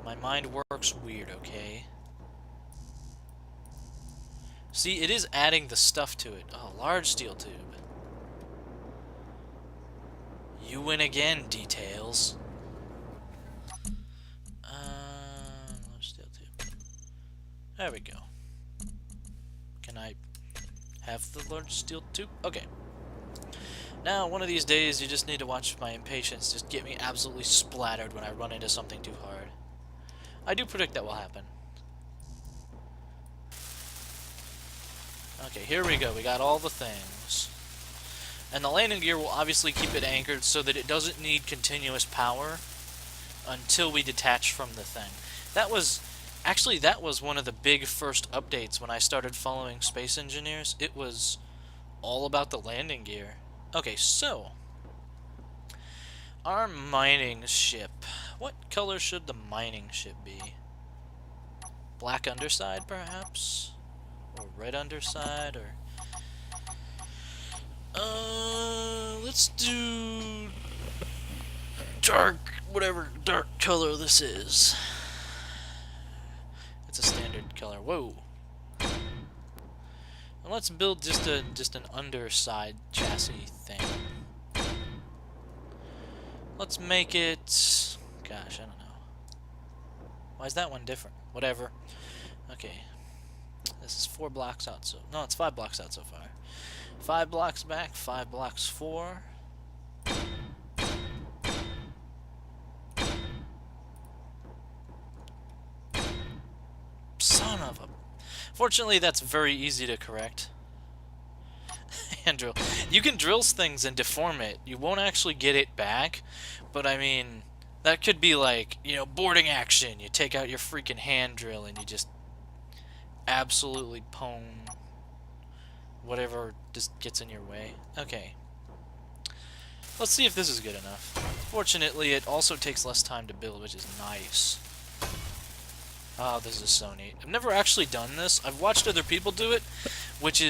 My mind works weird, okay? See, it is adding the stuff to it. Oh, large steel tube. You win again, details. Large steel tube. There we go. Can I have the large steel tube? Okay. Now, one of these days, you just need to watch my impatience just get me absolutely splattered when I run into something too hard. I do predict that will happen. Okay, here we go. We got all the things. And the landing gear will obviously keep it anchored so that it doesn't need continuous power until we detach from the thing. That was one of the big first updates when I started following Space Engineers. It was all about the landing gear. Okay, so our mining ship. What color should the mining ship be? Black underside, perhaps? Or red underside, or... let's do... dark, whatever dark color this is. It's a standard color. Whoa! And let's build just an underside chassis thing. Let's make it... gosh, I don't know. Why is that one different? Whatever. Okay. This is 4 blocks out, so... no, it's 5 blocks out so far. 5 blocks back, 5 blocks 4. Son of a... Fortunately, that's very easy to correct. Hand drill. You can drill things and deform it. You won't actually get it back, but I mean, that could be like, you know, boarding action. You take out your freaking hand drill and you just absolutely pwn whatever just gets in your way. Okay. Let's see if this is good enough. Fortunately, it also takes less time to build, which is nice. Oh, this is so neat. I've never actually done this. I've watched other people do it, which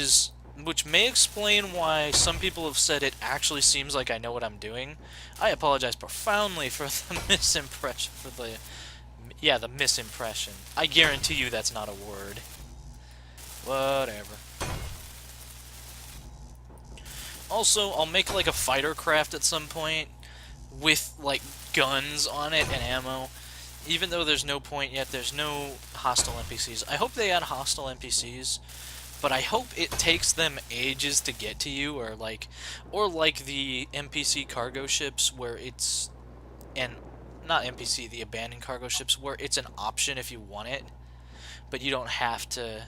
may explain why some people have said it actually seems like I know what I'm doing. I apologize profoundly for the misimpression, the misimpression. I guarantee you that's not a word. Whatever. Also, I'll make like a fighter craft at some point with like guns on it and ammo. Even though there's no point yet, there's no hostile NPCs. I hope they add hostile NPCs, but I hope it takes them ages to get to you, or like the NPC cargo ships where it's, and not NPC, the abandoned cargo ships where it's an option if you want it, but you don't have to.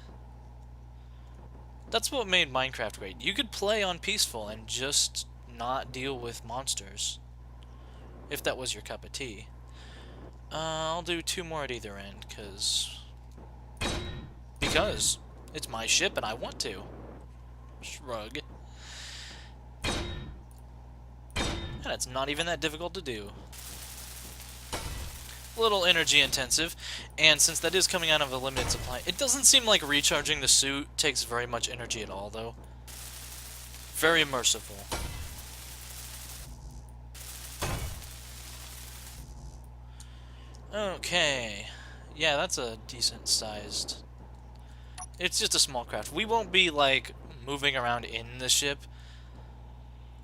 That's what made Minecraft great. You could play on peaceful and just not deal with monsters, if that was your cup of tea. I'll do 2 more at either end, because it's my ship and I want to. Shrug. And it's not even that difficult to do. A little energy intensive, and since that is coming out of a limited supply, it doesn't seem like recharging the suit takes very much energy at all, though. Very merciful. Okay. Yeah, that's a decent sized... It's just a small craft. We won't be, like, moving around in the ship.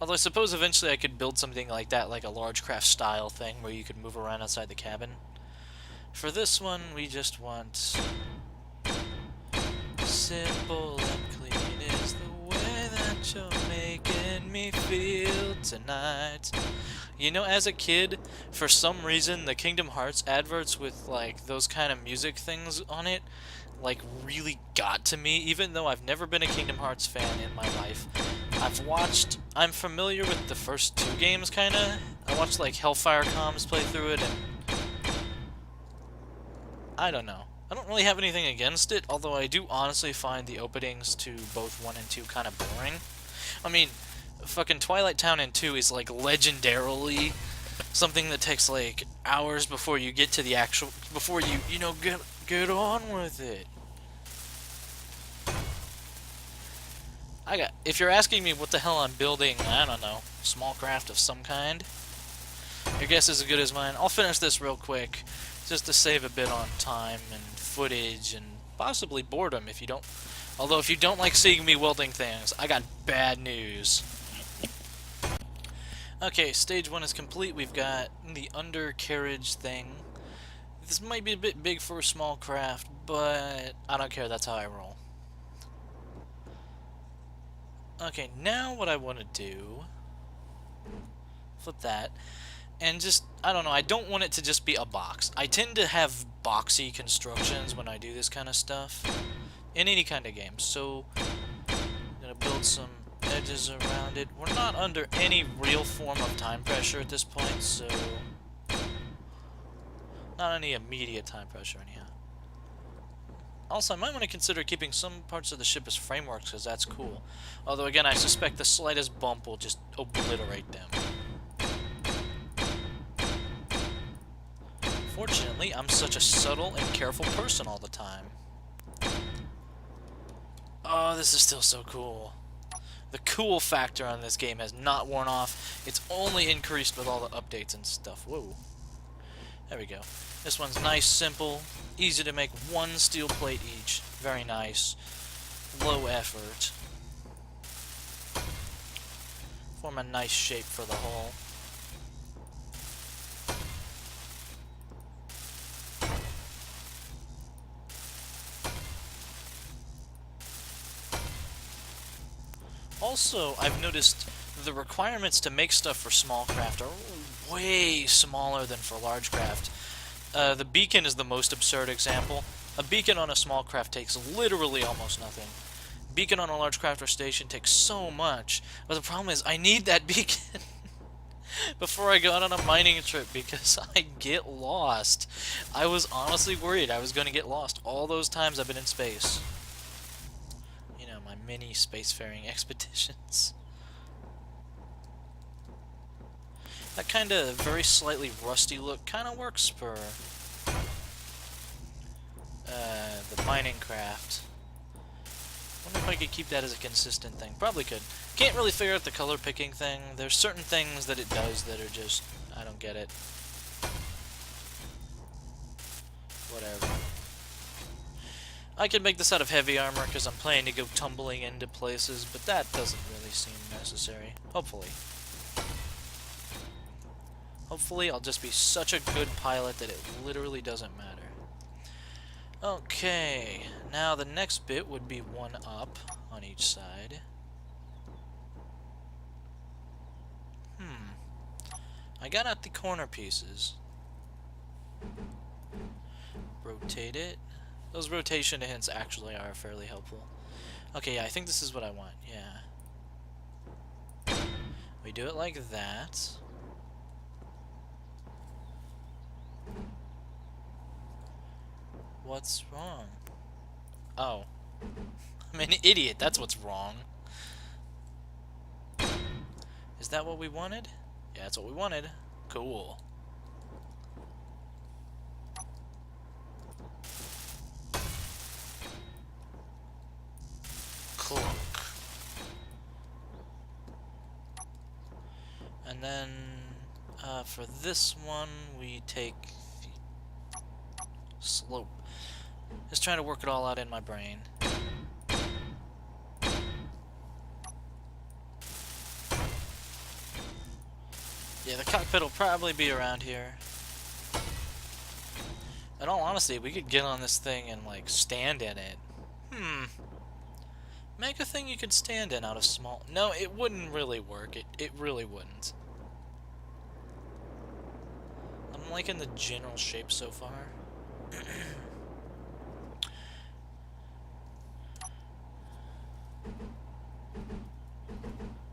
Although I suppose eventually I could build something like that, like a large craft style thing, where you could move around outside the cabin. For this one, we just want... simple and clean is the way that you're making me feel tonight. You know, as a kid, for some reason, the Kingdom Hearts adverts with, like, those kind of music things on it, like, really got to me, even though I've never been a Kingdom Hearts fan in my life. I'm familiar with the first 2 games, kinda. I watched, like, Hellfire Comms play through it, and I don't know. I don't really have anything against it, although I do honestly find the openings to both 1 and 2 kind of boring. I mean, fucking Twilight Town and 2 is, like, legendarily something that takes, like, hours before you get to the actual... before you know, get on with it. If you're asking me what the hell I'm building, I don't know, small craft of some kind, your guess is as good as mine. I'll finish this real quick, just to save a bit on time and footage and possibly boredom if you don't. Although if you don't like seeing me welding things, I got bad news. Okay, stage 1 is complete. We've got the undercarriage thing. This might be a bit big for a small craft, but I don't care, that's how I roll. Okay, now what I want to do... Flip that. And just, I don't know, I don't want it to just be a box. I tend to have boxy constructions when I do this kind of stuff. In any kind of game. So, I'm going to build some edges around it. We're not under any real form of time pressure at this point, so... Not any immediate time pressure, anyhow. Also, I might want to consider keeping some parts of the ship as frameworks, because that's cool. Although, again, I suspect the slightest bump will just obliterate them. Fortunately, I'm such a subtle and careful person all the time. Oh, this is still so cool. The cool factor on this game has not worn off. It's only increased with all the updates and stuff. Whoa. There we go. This one's nice, simple, easy to make, one steel plate each. Very nice. Low effort. Form a nice shape for the hull. Also, I've noticed the requirements to make stuff for small craft are way smaller than for large craft. The beacon is the most absurd example. A beacon on a small craft takes literally almost nothing. Beacon on a large craft or station takes so much, but the problem is I need that beacon before I go out on a mining trip because I get lost. I was honestly worried I was going to get lost all those times I've been in space. You know, my mini spacefaring expeditions. That kind of very slightly rusty look kind of works for the mining craft. Wonder if I could keep that as a consistent thing. Probably could. Can't really figure out the color picking thing. There's certain things that it does that are just... I don't get it. Whatever. I could make this out of heavy armor because I'm planning to go tumbling into places, but that doesn't really seem necessary. Hopefully. Hopefully I'll just be such a good pilot that it literally doesn't matter. Okay, now the next bit would be one up on each side. I got out the corner pieces. Rotate it. Those rotation hints actually are fairly helpful. Okay, yeah, I think this is what I want, yeah. We do it like that. What's wrong? Oh. I'm an idiot, that's what's wrong. Is that what we wanted? Yeah, that's what we wanted. Cool. Clunk. And then, for this one, we take the slope. Just trying to work it all out in my brain. Yeah, the cockpit will probably be around here. In all honesty, we could get on this thing and, like, stand in it. Make a thing you could stand in out of small... No, it wouldn't really work. It really wouldn't. I'm liking the general shape so far.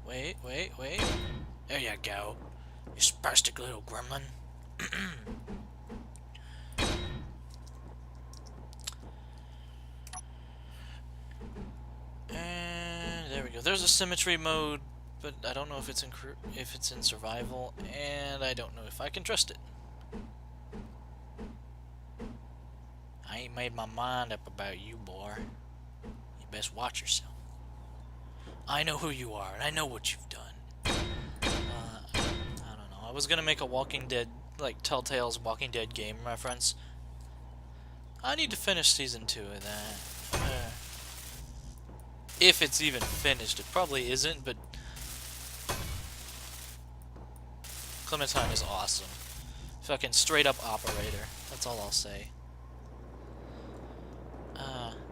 Wait. There you go. You spastic little gremlin. And there we go. There's a symmetry mode, but I don't know if it's in survival, and I don't know if I can trust it. I ain't made my mind up about you, boy. You best watch yourself. I know who you are, and I know what you've done. I don't know. I was gonna make a Walking Dead, like Telltale's Walking Dead game reference, I need to finish Season 2 of that. If it's even finished. It probably isn't, but Clementine is awesome. Fucking straight up operator. That's all I'll say.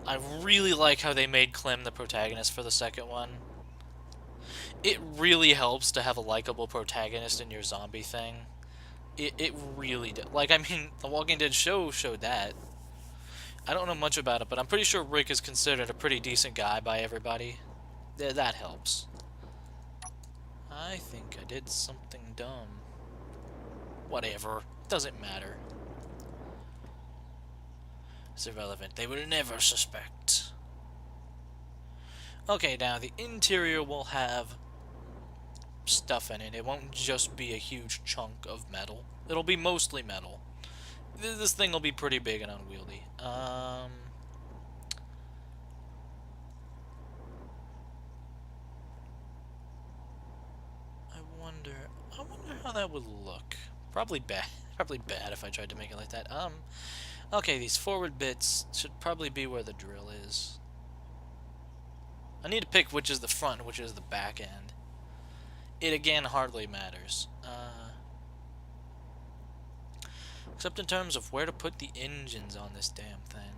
I really like how they made Clem the protagonist for the second one. It really helps to have a likable protagonist in your zombie thing. It really does. Like, I mean, The Walking Dead show showed that. I don't know much about it, but I'm pretty sure Rick is considered a pretty decent guy by everybody. That helps. I think I did something dumb. Whatever. Doesn't matter. It's irrelevant. They would never suspect. Okay, now the interior will have stuff in it. It won't just be a huge chunk of metal. It'll be mostly metal. This thing will be pretty big and unwieldy. I wonder how that would look. Probably bad. Probably bad if I tried to make it like that. Okay, these forward bits should probably be where the drill is. I need to pick which is the front and which is the back end. It again hardly matters. Except in terms of where to put the engines on this damn thing.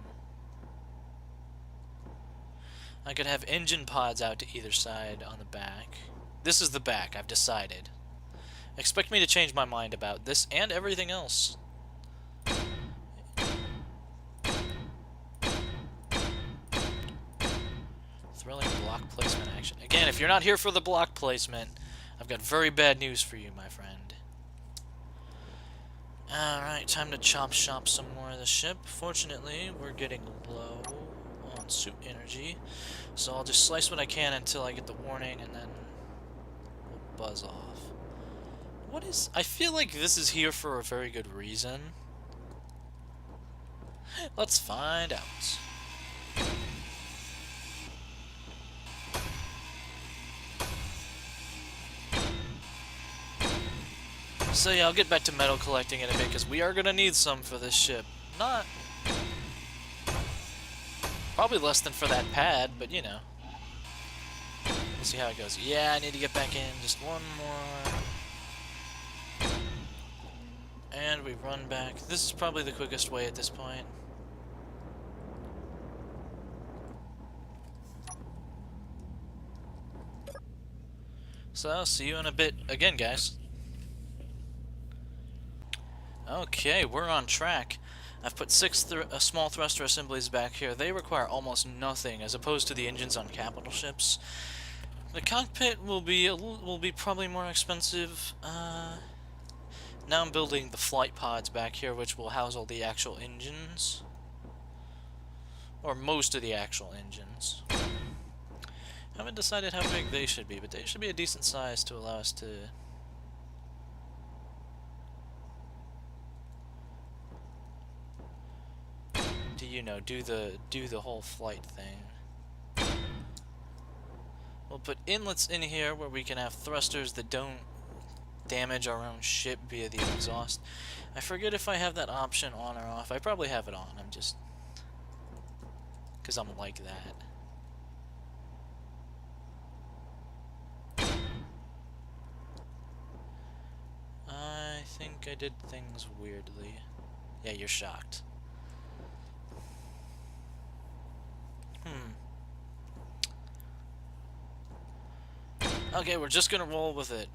I could have engine pods out to either side on the back. This is the back, I've decided. Expect me to change my mind about this and everything else. Thrilling block placement action. Again, if you're not here for the block placement, I've got very bad news for you, my friend. Alright, time to chop shop some more of the ship. Fortunately, we're getting low on suit energy, so I'll just slice what I can until I get the warning, and then we'll buzz off. What is... I feel like this is here for a very good reason. Let's find out. So yeah, I'll get back to metal collecting in a bit, because we are going to need some for this ship. Not... probably less than for that pad, but you know. We'll see how it goes. Yeah, I need to get back in. Just one more. And we run back. This is probably the quickest way at this point. So I'll see you in a bit again, guys. Okay, we're on track. I've put 6 small thruster assemblies back here. They require almost nothing, as opposed to the engines on capital ships. The cockpit will be probably more expensive. Now I'm building the flight pods back here, which will house all the actual engines, or most of the actual engines. Haven't decided how big they should be, but they should be a decent size to allow us to. You know, do the whole flight thing. We'll put inlets in here where we can have thrusters that don't damage our own ship via the exhaust. I forget if I have that option on or off. I probably have it on. I'm just... because I'm like that. I think I did things weirdly. Yeah, you're shocked. Okay, we're just gonna roll with it.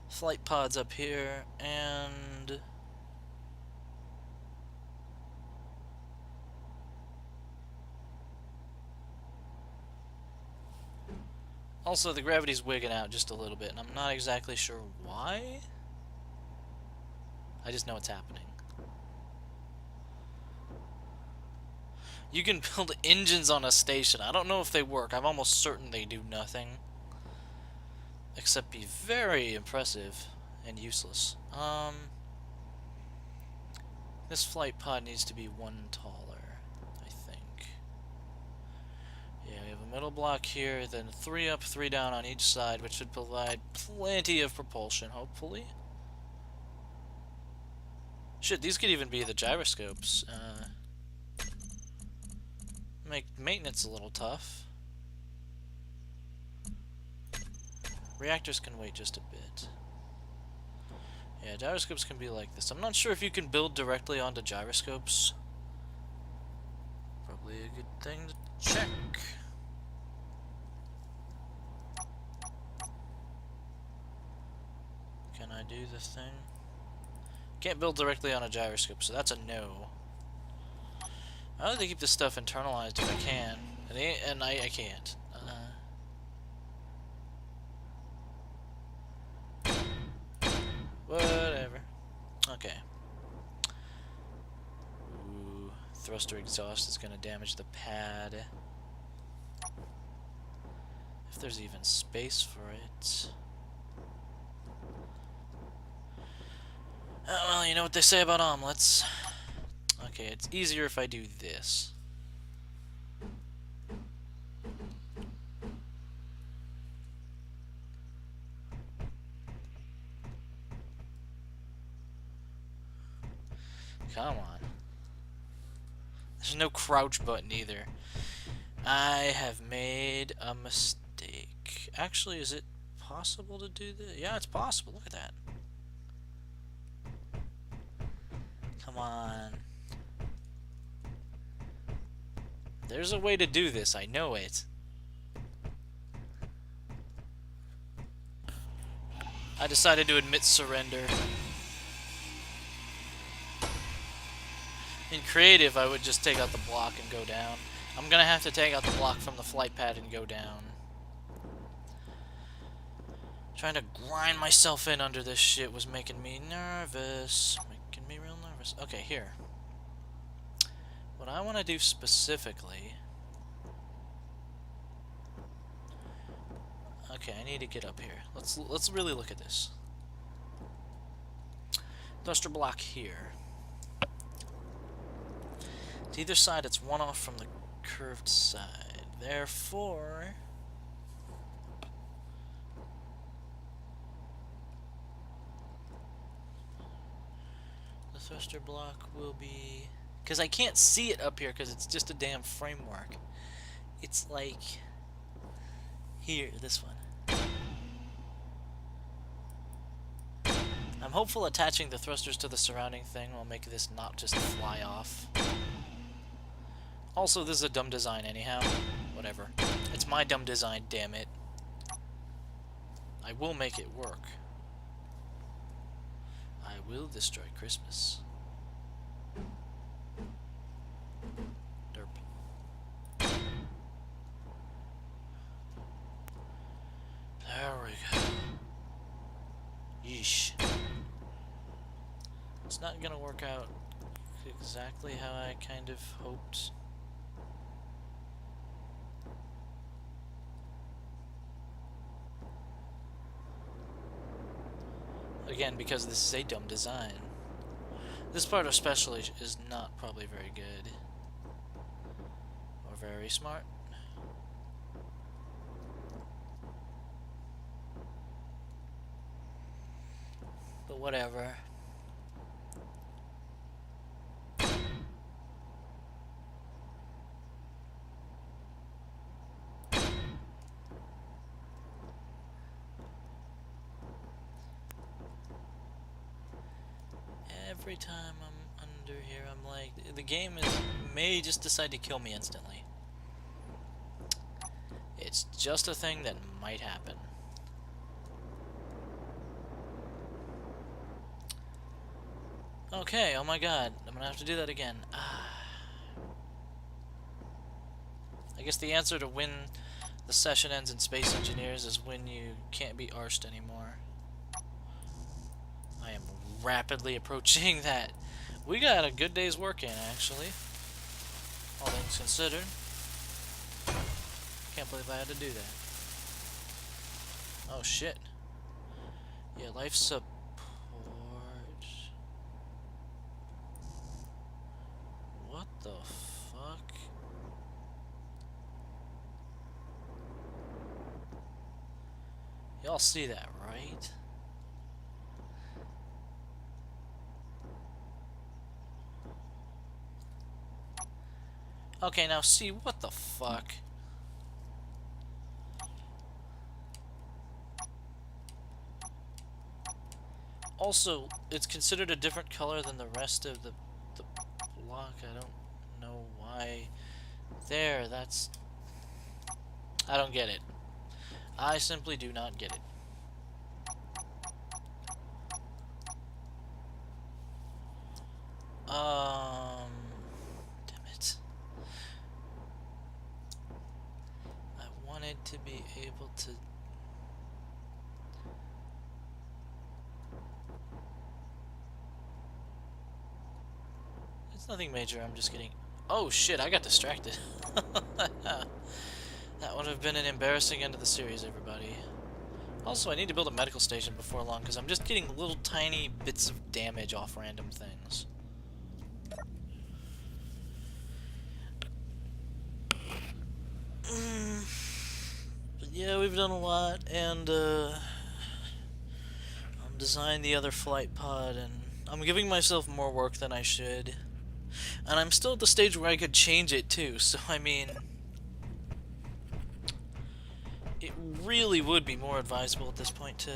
Flight pods up here, and... also, the gravity's wigging out just a little bit, and I'm not exactly sure why. I just know it's happening. You can build engines on a station. I don't know if they work. I'm almost certain they do nothing. Except be very impressive and useless. This flight pod needs to be one taller, I think. Yeah, we have a middle block here, then 3 up, 3 down on each side, which should provide plenty of propulsion, hopefully. Shit, these could even be the gyroscopes. Make maintenance a little tough. Reactors can wait just a bit. Yeah, gyroscopes can be like this. I'm not sure if you can build directly onto gyroscopes. Probably a good thing to check. Can I do this thing? Can't build directly on a gyroscope, so that's a no. I like to keep this stuff internalized if I can, and I can't. Whatever. Okay. Ooh, thruster exhaust is gonna damage the pad. If there's even space for it. Oh, well, you know what they say about omelets. Okay, it's easier if I do this. Come on. There's no crouch button either. I have made a mistake. Actually, is it possible to do this? Yeah, it's possible. Look at that. Come on. There's a way to do this. I know it. I decided to admit surrender. In creative, I would just take out the block and go down. I'm gonna have to take out the block from the flight pad and go down. Trying to grind myself in under this shit was making me nervous. Making me real nervous. Okay, here. What I want to do specifically... Okay, I need to get up here. Let's really look at this. Thruster block here. To either side, it's one off from the curved side. Therefore... the thruster block will be... Because I can't see it up here because it's just a damn framework. It's like... here, this one. I'm hopeful attaching the thrusters to the surrounding thing will make this not just fly off. Also, this is a dumb design anyhow. Whatever. It's my dumb design, damn it. I will make it work. I will destroy Christmas. Derp. There we go. Yeesh. It's not gonna work out exactly how I kind of hoped. Again, because this is a dumb design. This part especially is not probably very good. Or very smart. But whatever. Every time I'm under here, I'm like, the game may just decide to kill me instantly. It's just a thing that might happen. Okay, oh my god, I'm gonna have to do that again. I guess the answer to when the session ends in Space Engineers is when you can't be arsed anymore. I am rapidly approaching that. We got a good day's work in, actually. All things considered. Can't believe I had to do that. Oh shit. Yeah, life support. What the fuck? Y'all see that, right? Okay, now see, what the fuck? Also, it's considered a different color than the rest of the block. I don't know why. There, that's... I don't get it. I simply do not get it. Damn it. I wanted to be able to... It's nothing major, I'm just getting... Oh shit, I got distracted. That would have been an embarrassing end of the series, everybody. Also, I need to build a medical station before long, because I'm just getting little tiny bits of damage off random things. But yeah, we've done a lot, and I'm designing the other flight pod, and I'm giving myself more work than I should. And I'm still at the stage where I could change it too, so I mean... It really would be more advisable at this point to...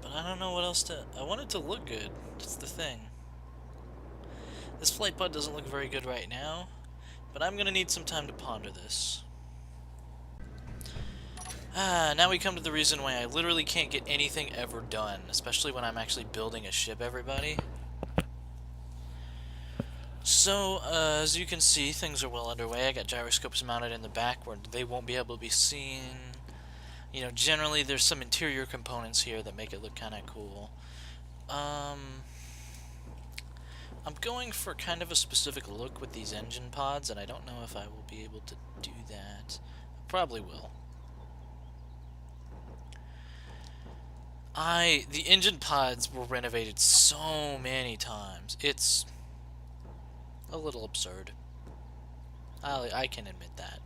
But I don't know what else to... I want it to look good, that's the thing. This flight pod doesn't look very good right now, but I'm gonna need some time to ponder this. Now we come to the reason why I literally can't get anything ever done, especially when I'm actually building a ship, everybody. So, as you can see, things are well underway. I got gyroscopes mounted in the back where they won't be able to be seen. You know, generally there's some interior components here that make it look kind of cool. I'm going for kind of a specific look with these engine pods, and I don't know if I will be able to do that. I probably will. The engine pods were renovated so many times. It's a little absurd. I can admit that.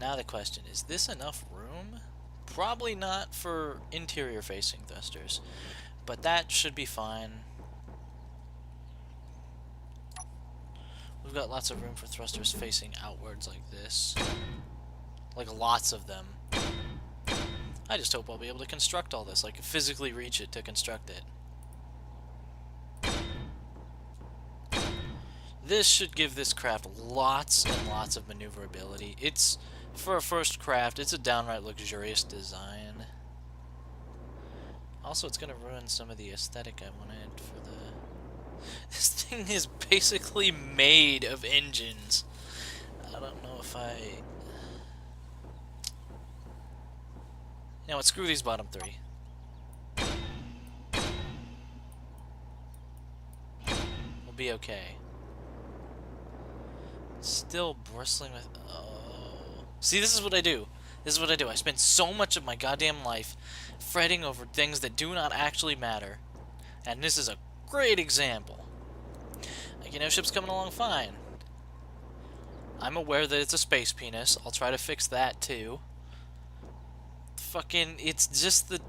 Now the question, is this enough room? Probably not for interior facing thrusters, but that should be fine. We've got lots of room for thrusters facing outwards like this. Like lots of them. I just hope I'll be able to construct all this, like physically reach it to construct it. This should give this craft lots and lots of maneuverability. It's, for a first craft, it's a downright luxurious design. Also, it's going to ruin some of the aesthetic I wanted for the... This thing is basically made of engines. I don't know if I... You know what, screw these bottom three. We'll be okay. Still bristling with... Oh. See, this is what I do. This is what I do. I spend so much of my goddamn life fretting over things that do not actually matter. And this is a great example. Like, you know, ship's coming along fine. I'm aware that it's a space penis. I'll try to fix that, too. Fucking, it's just the...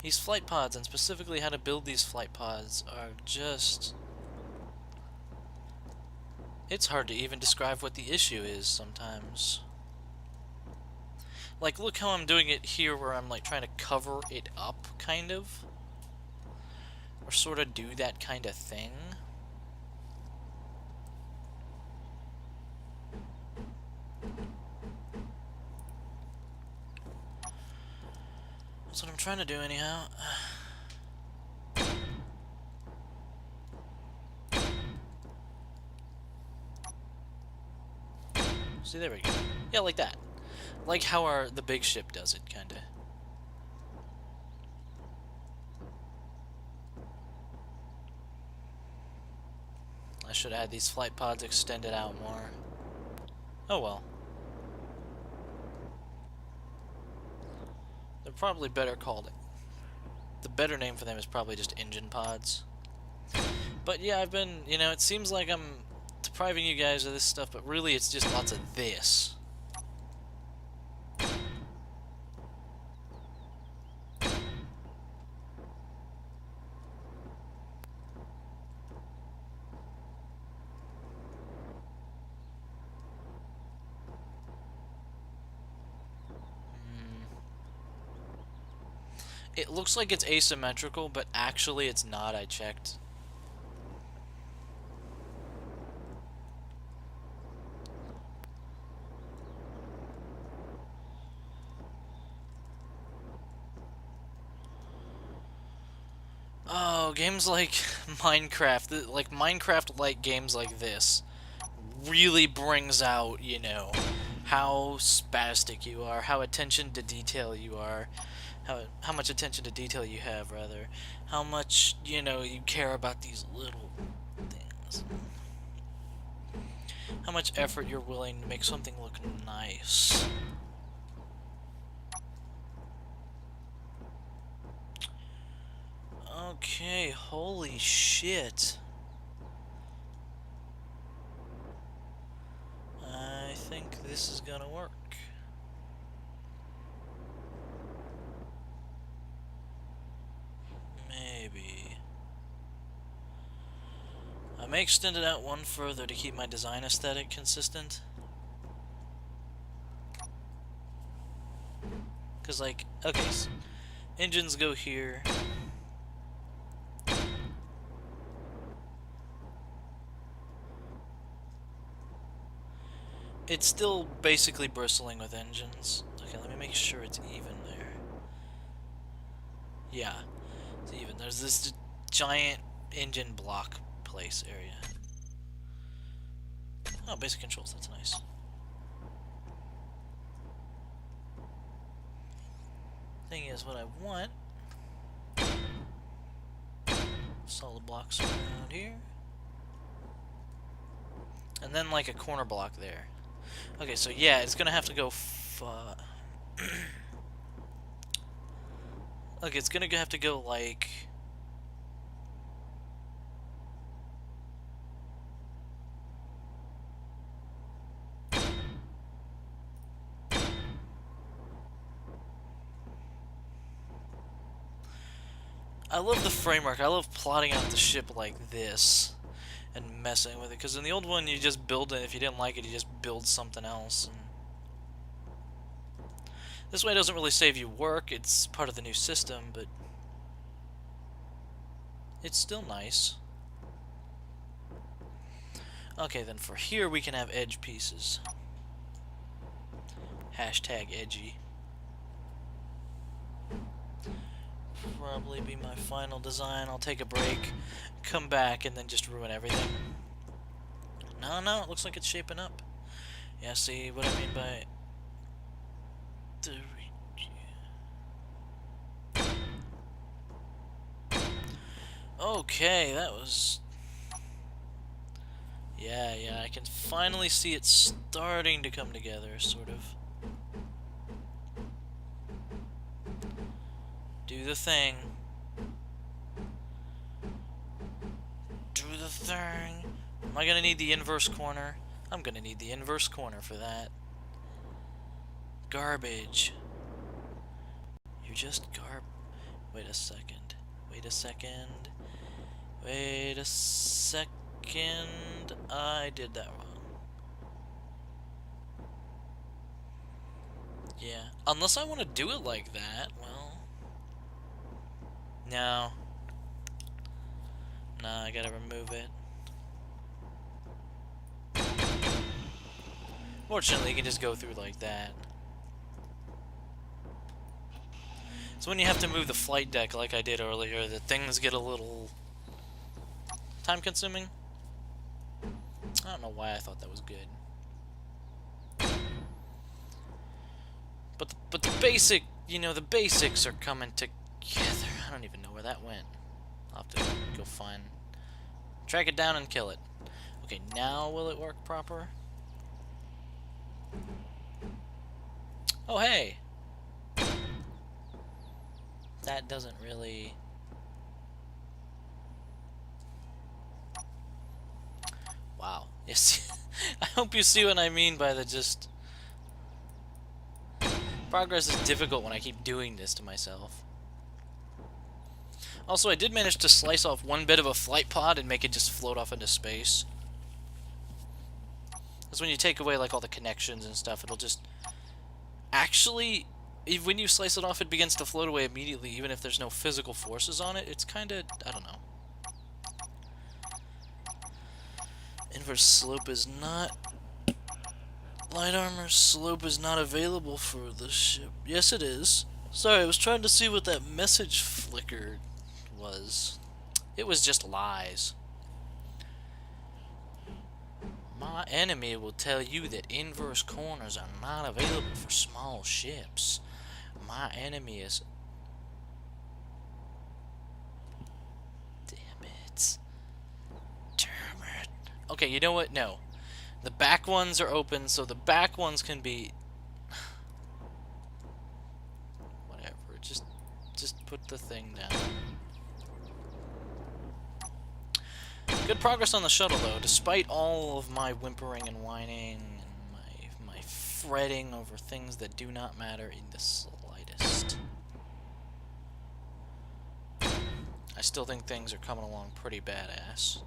These flight pods, and specifically how to build these flight pods, are just... It's hard to even describe what the issue is sometimes. Like, look how I'm doing it here where I'm, like, trying to cover it up, kind of. Or sort of do that kind of thing. That's what I'm trying to do, anyhow. See, there we go. Yeah, like that. Like how the big ship does it, kinda. I should have had these flight pods extended out more. Oh well. They're probably better called. The better name for them is probably just engine pods. But yeah, I've been, you know, it seems like I'm depriving you guys of this stuff, but really it's just lots of this. It looks like it's asymmetrical, but actually it's not, I checked. Oh, games like Minecraft, like Minecraft-like games like this, really brings out, you know, how spastic you are, how attention to detail you are, how much attention to detail you have, rather, how much, you know, you care about these little things, how much effort you're willing to make something look nice. Okay, holy shit. I think this is gonna work. Maybe. I may extend it out one further to keep my design aesthetic consistent. Because, like, okay, so engines go here. It's still basically bristling with engines. Okay, let me make sure it's even there. Yeah, it's even. There's this giant engine block place area. Oh, basic controls, that's nice. Thing is, what I want... solid blocks around here. And then, like, a corner block there. Okay, so yeah, it's gonna have to go okay, it's gonna have to go, like... I love the framework. I love plotting out the ship like this and messing with it. Because in the old one, you just build it. If you didn't like it, you just build something else. And this way it doesn't really save you work. It's part of the new system, but it's still nice. Okay, then for here, we can have edge pieces. Hashtag edgy. Probably be my final design. I'll take a break, come back, and then just ruin everything. No, it looks like it's shaping up. Yeah, see what I mean by... Okay, that was... Yeah, I can finally see it starting to come together, sort of. Do the thing. Do the thing. Am I gonna need the inverse corner? I'm gonna need the inverse corner for that. Garbage. You're just Wait a second. Wait a second. Wait a second. I did that wrong. Yeah. Unless I want to do it like that, well... No. Nah, I gotta remove it. Fortunately, you can just go through like that. So when you have to move the flight deck like I did earlier, the things get a little... time-consuming? I don't know why I thought that was good. But the basic, you know, the basics are coming together. I don't even know where that went. I'll have to go find... track it down and kill it. Okay, now will it work proper? Oh, hey! That doesn't really... Wow. Yes. I hope you see what I mean by the just... Progress is difficult when I keep doing this to myself. Also, I did manage to slice off one bit of a flight pod and make it just float off into space. Because when you take away, like, all the connections and stuff, it'll just... Actually, when you slice it off, it begins to float away immediately, even if there's no physical forces on it. It's kind of, I don't know. Inverse slope is not... Light armor slope is not available for the ship. Yes, it is. Sorry, I was trying to see what that message flicker was. It was just lies. My enemy will tell you that inverse corners are not available for small ships. My enemy is... Damn it. Damn it. Okay, you know what? No. The back ones are open, so the back ones can be... Whatever. Just put the thing down. Good progress on the shuttle, though, despite all of my whimpering and whining and my fretting over things that do not matter in the slightest. I still think things are coming along pretty badass.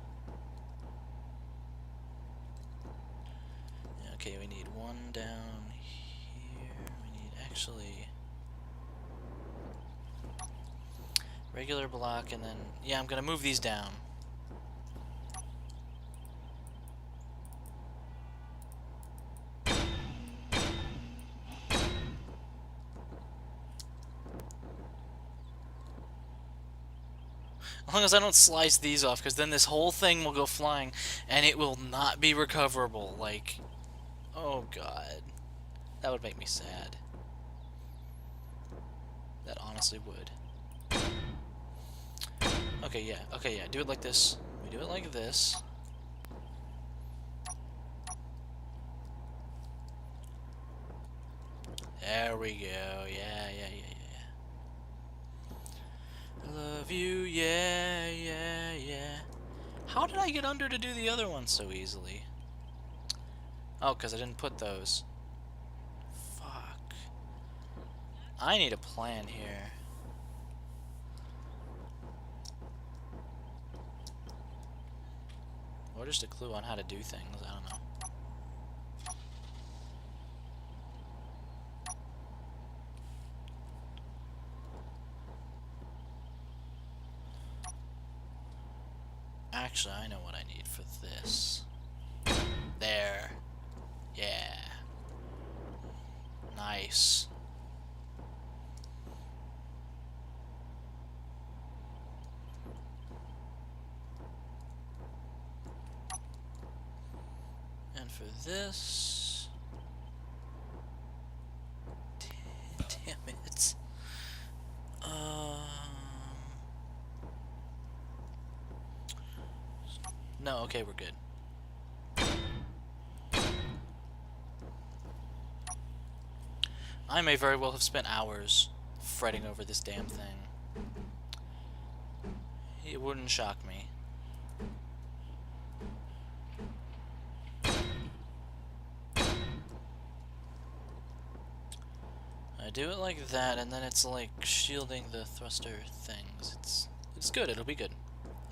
Okay, we need one down here. We need actually regular block, and then yeah, I'm gonna move these down. As long as I don't slice these off, because then this whole thing will go flying, and it will not be recoverable. Like, oh god. That would make me sad. That honestly would. Okay, yeah, do it like this. We do it like this. There we go, yeah. I love you, yeah. How did I get under to do the other one so easily? Oh, because I didn't put those. Fuck. I need a plan here. Or just a clue on how to do things, I don't know. Actually, I know what I need for this. There. Yeah. Nice. And for this... Damn it. No, okay, we're good. I may very well have spent hours fretting over this damn thing. It wouldn't shock me. I do it like that, and then it's like shielding the thruster things. It's good, it'll be good.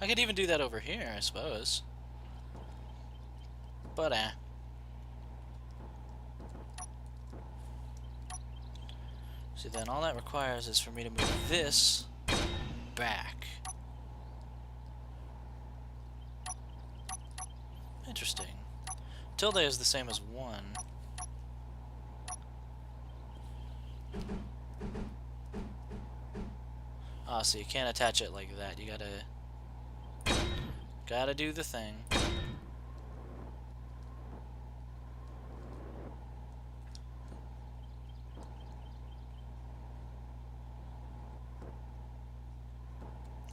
I could even do that over here, I suppose. But See, then all that requires is for me to move this back. Interesting. Tilde is the same as 1. Ah, so you can't attach it like that. You gotta do the thing.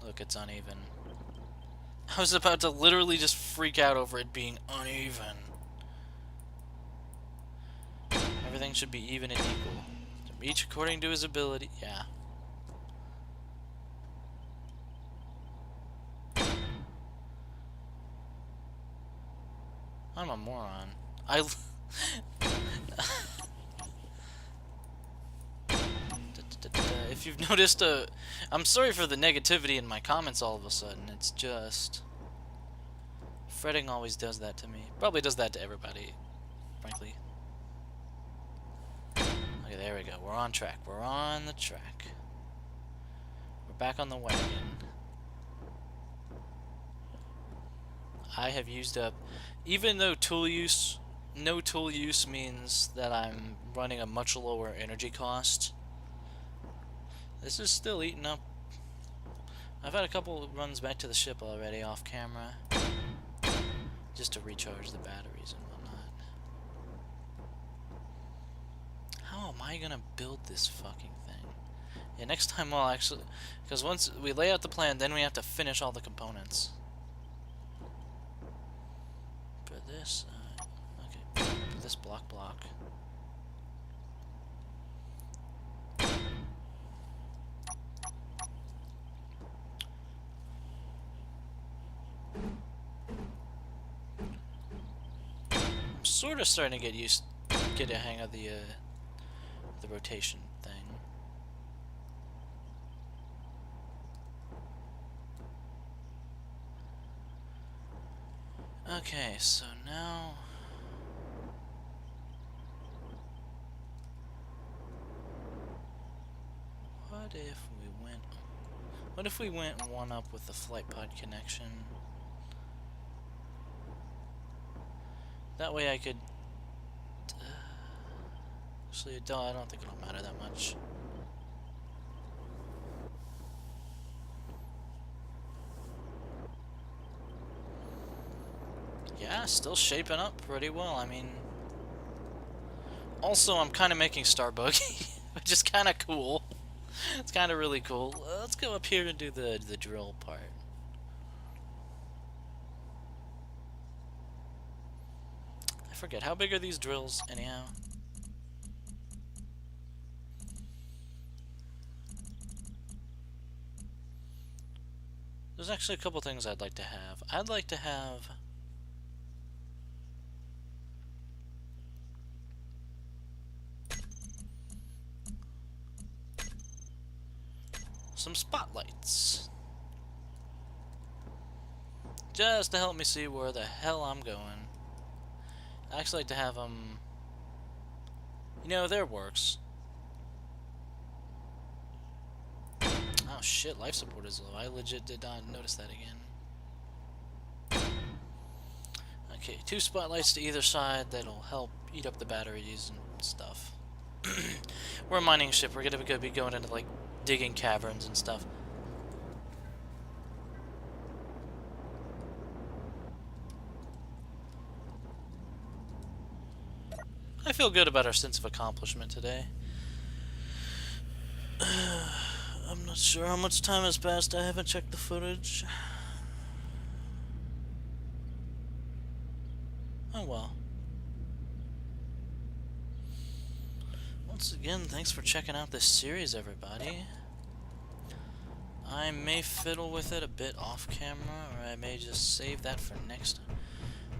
Look, it's uneven. I was about to literally just freak out over it being uneven. Everything should be even and equal. Each according to his ability. Yeah. I'm a moron. If you've noticed I'm sorry for the negativity in my comments all of a sudden. It's just... Fretting always does that to me. Probably does that to everybody, frankly. Okay, there we go. We're on track. We're on the track. We're back on the wagon. I have used up... Even though no tool use means that I'm running a much lower energy cost, this is still eating up. I've had a couple runs back to the ship already off camera, just to recharge the batteries and whatnot. How am I gonna build this fucking thing? Yeah, next time I'll actually... Because once we lay out the plan, then we have to finish all the components. For this, okay, for this block. I'm sort of starting to get a hang of the rotation thing. Okay, so now... What if we went one up with the flight pod connection? That way I could... actually, I don't think it'll matter that much. Yeah, still shaping up pretty well. I mean... Also, I'm kind of making star buggy, which is kind of cool. It's kind of really cool. Let's go up here and do the drill part. I forget, how big are these drills, anyhow? There's actually a couple things I'd like to have. I'd like to have... some spotlights. Just to help me see where the hell I'm going. I actually like to have them... You know, there works. Oh shit, life support is low. I legit did not notice that again. Okay, 2 spotlights to either side that'll help eat up the batteries and stuff. We're a mining ship. We're gonna be going into, like, digging caverns and stuff. I feel good about our sense of accomplishment today. I'm not sure how much time has passed. I haven't checked the footage. Oh well. Once again, thanks for checking out this series, everybody. I may fiddle with it a bit off camera, or I may just save that for next time.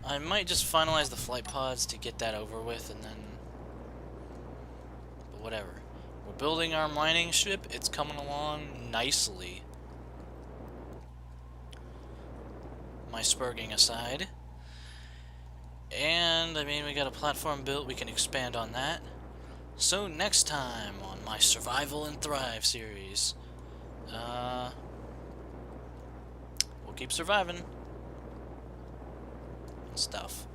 I might just finalize the flight pods to get that over with, and then... But whatever. We're building our mining ship. It's coming along nicely. My spurging aside. And, I mean, we got a platform built. We can expand on that. So next time on my Survival and Thrive series, we'll keep surviving and stuff.